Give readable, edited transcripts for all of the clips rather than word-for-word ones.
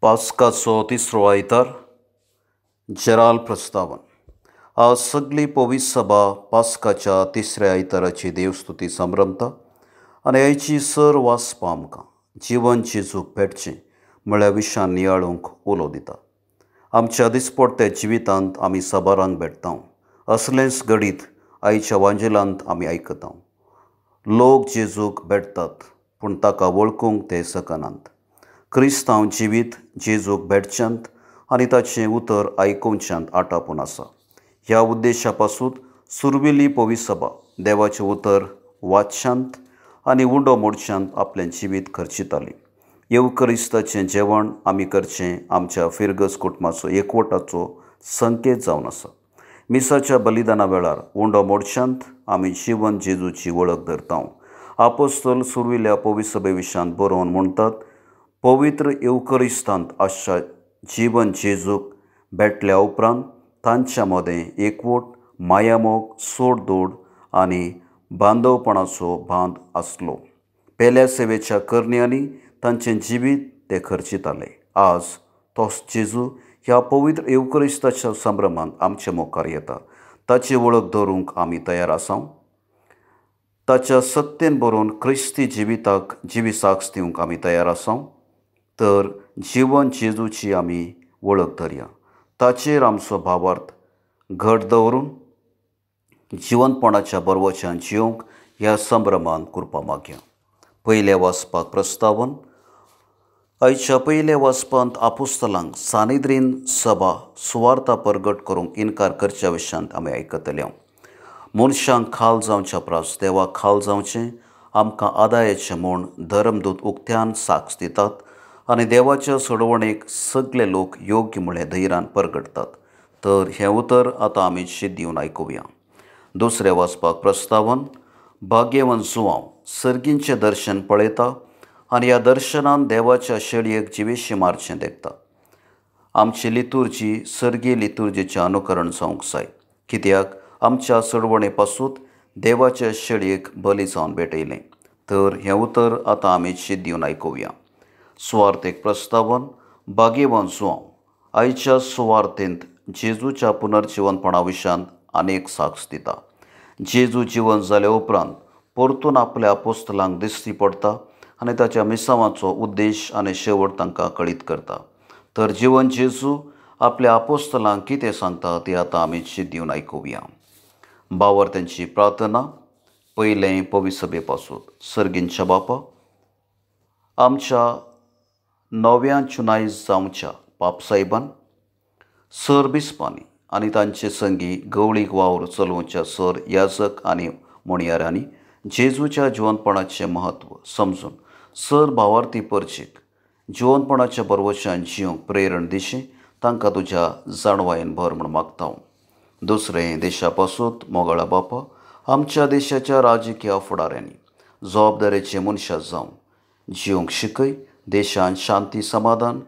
पास्काचो तिसरो आयतार. जेराल प्रस्तावन. आज सगळी पवित्र सभा पास्काच्या तिसऱ्या आयताराची देवस्तुती संभ्रमता आनी आयची सर वाचपा आमकां जिवन जेजूक भेटचें म्हळ्यार विशयान नियाळूंक उलो दिता. आमच्या दिसपडट्या जिवितांत आमी सबारांक भेटता. असलेंच घडीत आयच्या वांजेलांत आमी आयकता. लोक जेजूक भेटतात पूण ताका वळखूंक ते सकनात. क्रिस्तांव जिवीत जेजूक भेटच्यांत आनी ताचें उतर आयकुंच्यांत आटापून आसा. ह्या उद्देशा पासून सुरविल्ली पवित्र सभा देवाचें उतर वाचच्यांत आनी उंडो मोडच्यांत आपलें जिवीत खर्चिताली. येवकरिस्ताचें जेवण आमी करचें आमच्या फिरगस कुटुंबाचो एकवटाचो संकेत जावन आसा. मिसाच्या बलिदाना वेळार उंडो मोडच्यांत आमी जिवन जेजूची वळख धरता. आपोस्तल सुरविल्ल्या पवित्र सभे विशयान बरोवन म्हणटात, पवित्र येवकरिस्तांत आसच्या जिवन जेजूक भेटल्या उपरांत तांच्या मदें एकवट, मायामोग, सोडदोड आनी बांदवपणाचो बांद आसलो. पेल्या सेवेच्या करण्यांनी तांचें जिवीत ते खर्चिताले. आज तोच जेजू ह्या पवित्र येवकरिस्ताच्या संभ्रमांत आमच्या मुखार येता. ताची वळख धरूंक आमी तयार आसा. ताच्या सत्तेन बरोवन क्रिस्ती जिविताक जिवी साक्ष दिवंक आमी तयार आसा. तर जिवन जेजूची आमी वळख धरया. ताचेर आमचो भावार्थ घट दवरून जिवंतपणाच्या बरवच्यान जिवंक ह्या संभ्रमान करपा मागया. पयल्या वाचपाक प्रस्तावन. आयच्या पयल्या वाचपांत आपोस्तलांक सानिद्रीन सभा सुवार्ता परगट करूंक इन्कार करच्या विशयांत आमी आयकतले. मनशांक खाल जावच्या प्रास देवाक खाल जावचें आमकां आदायाचें म्हूण धर्मदूत उक्त्यान साक्ष दितात आनी देवाच्या सोडवणेक सगळे लोक योग्य म्हळें धैर्यान परगटतात. तर हें उतर आतां आमी शिद्दीवन आयकुया. दुसरें वाचपाक प्रस्तावन. भाग्यवन जुवांव सर्गींचें दर्शन पळयता आनी ह्या दर्शनान देवाच्या शेळयेक जिवेशी मारचें देखता. आमची लितुर्जी सर्गी लितुर्जेचें अनुकरण जावंक जाय, कित्याक आमच्या सोडवणे पासून देवाच्या शेळयेक बली जावन भेटयलें. तर हें उतर आतां आमी शिद्दीवन आयकुया. सुवार्थेक प्रस्तावन. भाग्यवान जुवांव आयच्या सुवार्थेंत जेजूच्या पुनर्जिवनपणा विशयान अनेक साक्ष दिता. जेजू जिवन जाल्या उपरांत परतून आपल्या आपोस्तलांक दिश्टी पडटा आनी ताच्या मिसावांचो उद्देश आनी शेवट तांकां कळीत करता. तर जिवन जेजू आपल्या आपोस्तलांक कितें सांगता तें आतां आमी शिद्दीवन आयकुया. भावार्थ्यांची प्रार्थना. पयलें पवित्र सभे पासून. सर्गींच्या बापा, आमच्या नव्या चुनाय जावच्या पापसाहेबान, सर बिस्पांनी आनी तांचे संगी गवळीक वावर चलोवच्या सर याजक आनी मोणयारांनी जेजूच्या जिवंतपणाचें म्हत्व समजून सर भावार्थी परचेक जिवंतपणाच्या बरवच्यान जिवंक प्रेरण दिशी तांकां तुज्या जाणवायेन भर म्हूण मागता. दुसरें देशा पासून मोगाळा बापा, आमच्या देशाच्या राजकीय फुडाऱ्यांनी जबाबदारेचे मनशां जावन जिवंक शिकय. देशांत शांती समाधान,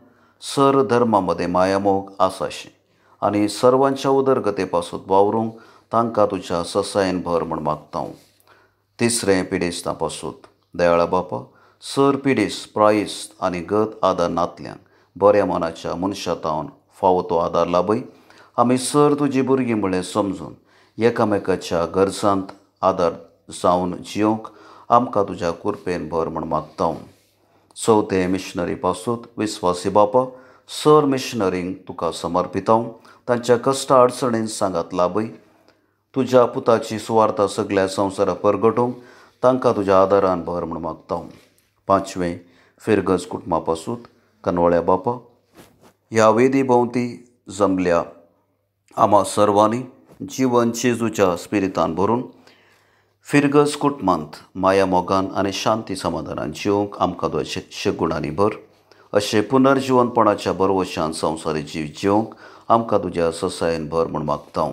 सर धर्मा मदें मायामोग आसाशें आनी सर्वांच्या उदरगते पासून वावरूंक तांकां तुज्या ससायेन भर म्हूण मागता. तिसरें पिडेस्तां पासून. दयाळा बापा, सर पिडेस प्रायस्त आनी गत आदार नातल्यांक बऱ्या मनाच्या मनशातावन फावो तो आदार लाभय. आमी सर तुजी भुरगीं म्हळें समजून एकामेकाच्या गरजांत आदार जावन जिवंक आमकां तुज्या कृपेन भर म्हूण मागता. चवथें मिशनरी पासून. विस्वासी बापा, सर मिशनरींक तुका समर्पिता. तांच्या कश्टा अडचणींत सांगात लाभय. तुज्या पुताची सुवार्ता सगळ्या संवसाराक परगटूंक तांकां तुज्या आदारान भर म्हूण मागता. पांचवें फिरगस कुटुंबा पासून. कनवळ्या बापा, ह्या वेदी भोंवती जमल्या आम्हा सर्वांनी जिवन जेजूच्या स्पिरितान भरून फिरगस कुटुंबांत माया मोगान आनी शांती समाधानान जिवंक आमकां तुज्या शगुणांनी भर. अशें पुनर्जिवनपणाच्या बरवच्यान संवसारी जीव जिवंक आमकां तुज्या ससायेन भर म्हूण मागता.